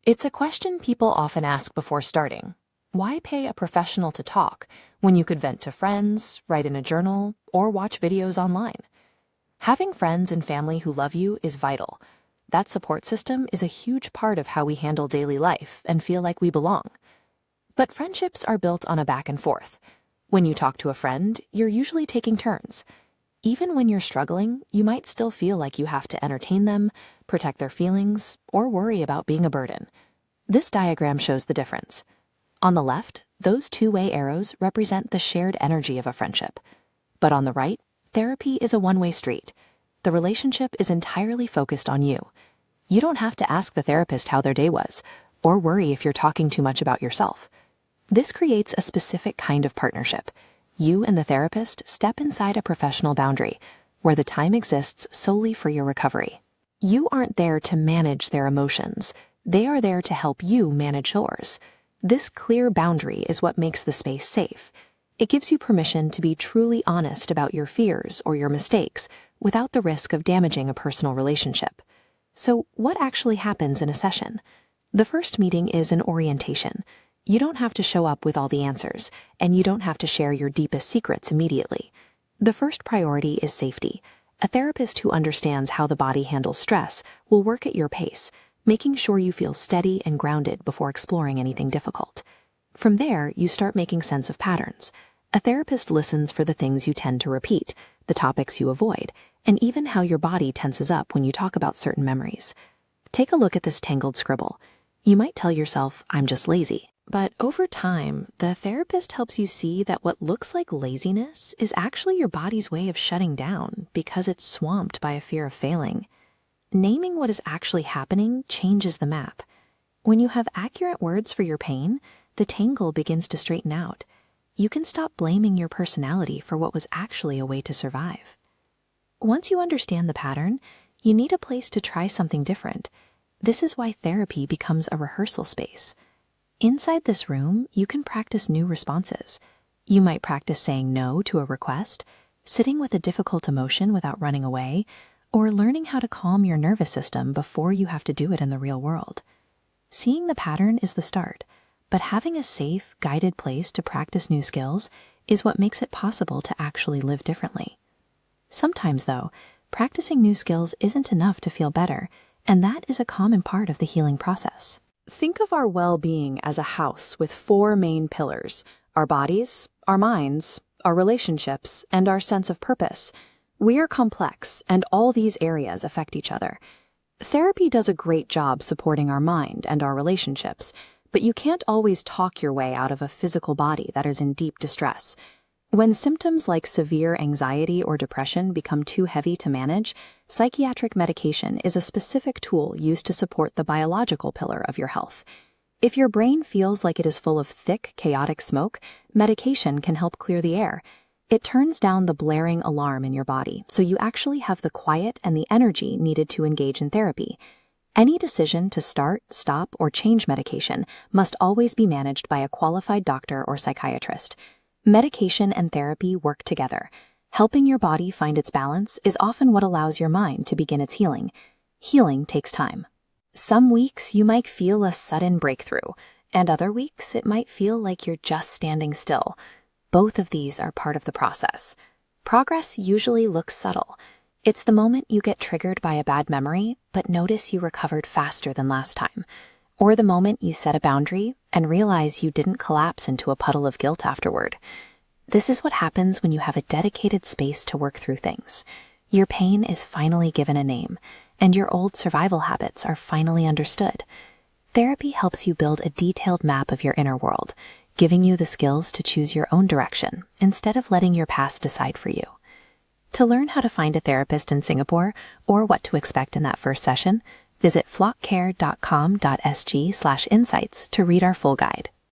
It's a question people often ask before starting. Why pay a professional to talk when you could vent to friends, write in a journal, or watch videos online? Having friends and family who love you is vital. That support system is a huge part of how we handle daily life and feel like we belong. But friendships are built on a back and forth. When you talk to a friend, you're usually taking turns. Even when you're struggling, you might still feel like you have to entertain them, protect their feelings, or worry about being a burden. This diagram shows the difference. On the left, those two-way arrows represent the shared energy of a friendship. But on the right, therapy is a one-way street. The relationship is entirely focused on you. You don't have to ask the therapist how their day was, or worry if you're talking too much about yourself. This creates a specific kind of partnership. You and the therapist step inside a professional boundary, where the time exists solely for your recovery. You aren't there to manage their emotions. They are there to help you manage yours. This clear boundary is what makes the space safe. It gives you permission to be truly honest about your fears or your mistakes without the risk of damaging a personal relationship. So, what actually happens in a session? The first meeting is an orientation. You don't have to show up with all the answers, and you don't have to share your deepest secrets immediately. The first priority is safety. A therapist who understands how the body handles stress will work at your pace, making sure you feel steady and grounded before exploring anything difficult. From there, you start making sense of patterns. A therapist listens for the things you tend to repeat, the topics you avoid, and even how your body tenses up when you talk about certain memories. Take a look at this tangled scribble. You might tell yourself, "I'm just lazy." But over time, the therapist helps you see that what looks like laziness is actually your body's way of shutting down because it's swamped by a fear of failing. Naming what is actually happening changes the map. When you have accurate words for your pain, the tangle begins to straighten out. You can stop blaming your personality for what was actually a way to survive. Once you understand the pattern, you need a place to try something different. This is why therapy becomes a rehearsal space. Inside this room, you can practice new responses. You might practice saying no to a request, sitting with a difficult emotion without running away, or learning how to calm your nervous system before you have to do it in the real world. Seeing the pattern is the start, but having a safe, guided place to practice new skills is what makes it possible to actually live differently. Sometimes, though, practicing new skills isn't enough to feel better, and that is a common part of the healing process. Think of our well-being as a house with four main pillars: our bodies, our minds, our relationships, and our sense of purpose. We are complex, and all these areas affect each other. Therapy does a great job supporting our mind and our relationships, but you can't always talk your way out of a physical body that is in deep distress. When symptoms like severe anxiety or depression become too heavy to manage, psychiatric medication is a specific tool used to support the biological pillar of your health. If your brain feels like it is full of thick, chaotic smoke, medication can help clear the air. It turns down the blaring alarm in your body, so you actually have the quiet and the energy needed to engage in therapy. Any decision to start, stop, or change medication must always be managed by a qualified doctor or psychiatrist. Medication and therapy work together. Helping your body find its balance is often what allows your mind to begin its healing. Healing takes time. Some weeks you might feel a sudden breakthrough, and other weeks it might feel like you're just standing still. Both of these are part of the process. Progress usually looks subtle. It's the moment you get triggered by a bad memory, but notice you recovered faster than last time. Or the moment you set a boundary and realize you didn't collapse into a puddle of guilt afterward. This is what happens when you have a dedicated space to work through things. Your pain is finally given a name, and your old survival habits are finally understood. Therapy helps you build a detailed map of your inner world, giving you the skills to choose your own direction instead of letting your past decide for you. To learn how to find a therapist in Singapore or what to expect in that first session, visit flockcare.com.sg/insights to read our full guide.